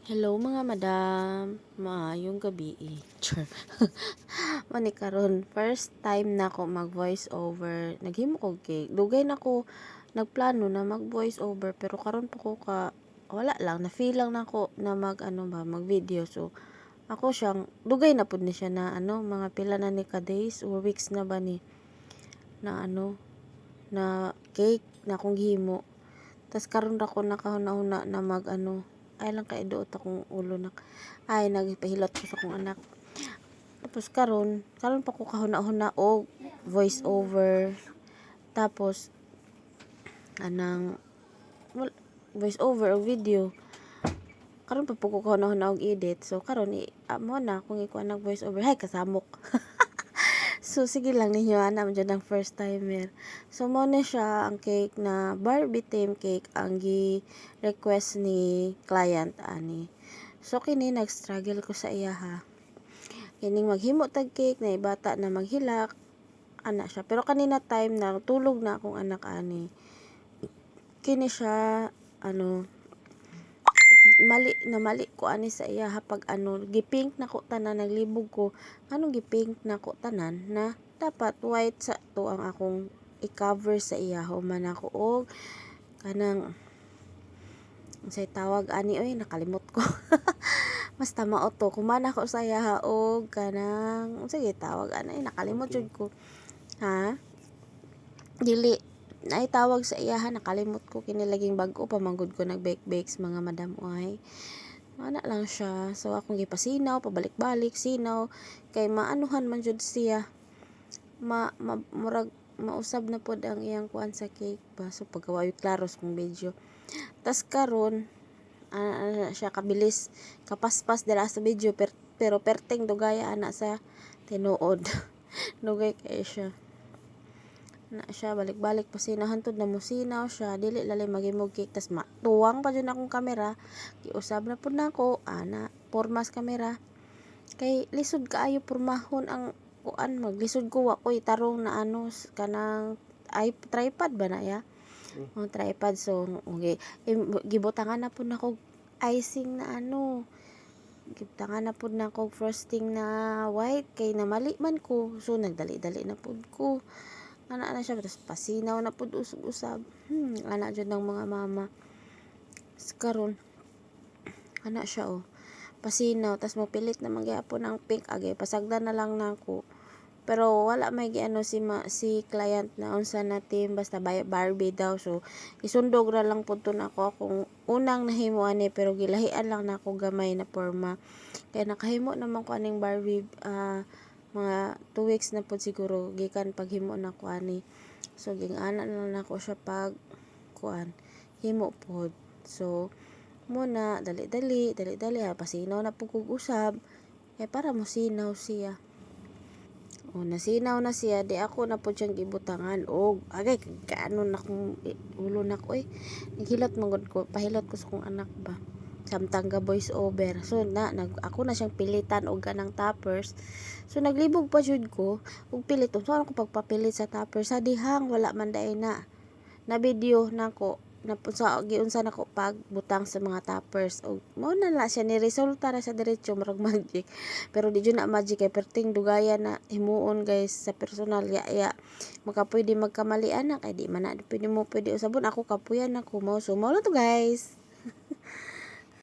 Hello mga madam, maayong gabi Char. Mani karon first time na ako mag voice over. Naghimo ko cake. Dugay na ko nagplano na mag voice over pero karon pa ko ka wala lang na feel lang nako na mag mag video. So ako siyang dugay na pud ni siya na mga pila na ni ka days or weeks na ba ni na na cake na akong gihimo. Tas karon ra ko nakahuna-huna na mag ay lang kay duot akong ulo ay nagpahilot ko sa akong anak. Tapos karon pa ko kahuna-huna og voice over. Tapos anang voice over og video. Karon pa po ko kahuna-huna og edit. So karon mo na kung ikuha nag voice over, hay kasamok. So, sige lang ninyo, anam dyan ang first timer. So, mo na siya ang cake na Barbie theme cake ang gi-request ni client, ani. So, kini nag-struggle ko sa iya, ha. Kining maghimo tag cake, na ibata na maghilak, ana siya. Pero kanina time na, tulog na akong anak, ani. Kini siya, mali ko ani sa iya ha pag gipink na ko tanan naglibog ko anong gipink na ko tanan na dapat white sa to ang akong i-cover sa iya human ako og kanang unsay tawag ani oy nakalimot ko basta mao to kumana ko sa iya og kanang sige tawag ani nakalimot jud ko ha dili ay tawag sa iyahan nakalimot ko kinilaging bag-o pa manggod ko nag-bake mga madam oy ana lang siya so akong gipasinaw pabalik-balik sinaw kay maanuhan man jud siya murag mausab na pod ang iyang kuan sa cake ba so pagkawayo klaros kong video tas karon siya kabilis kapaspas dira sa video pero perting dugaya ana sa tinuod dugay kay siya na siya balik-balik pasinahan tud na musinaw siya dili lalim maghimog cake tas tuwang pa jud akong kamera giusab na pud nako ana pormas kamera kay lisod kaayo pormahon ang kuan maglisod ko wa koy tarong na kanang ay tripod ba na ya tripod so okay gibutangan na pud nako icing na gibutangan na pud nako frosting na white kay namali man ko so nagdali-dali na pud ko ana siya tapos pasinaw na pud usab ana jud ng mga mama karon ana siya pasinaw tas mopilit na magyapon ang pink agay pasagdan na lang nako pero wala may si client na unsa na team basta Barbie daw so isundog ra lang pud to nako akong unang nahimo ani pero gilahian lang nako gamay na porma kay nakahimo naman ko aning Barbie mga 2 weeks na po siguro gikan paghimo na ko ani so gingana na nako siya pag kuan himo pod so muna dali-dali pasinaw na pud kog usab para mo sinaw siya nasinaw na siya di ako na po siyang gibutangan og agay kaano na kong ulo na ko naghilot mangod ko pahilot ko sa kong anak ba samtang ga voice over so ako na siyang pilitan og ganang toppers so naglibog pa jud ko og pilit so ako pagpapilit sa toppers sa dihang wala man daay na video nako na giunsa nako pagbutang sa mga toppers og mo na siya ni resulta na sa diretso murag magic pero di jud na magic kay perting dugaya na himuon guys sa personal ya maka pwede magkamalian na kay di man na pwede usabon ako kapuyan ako mo so mo to guys.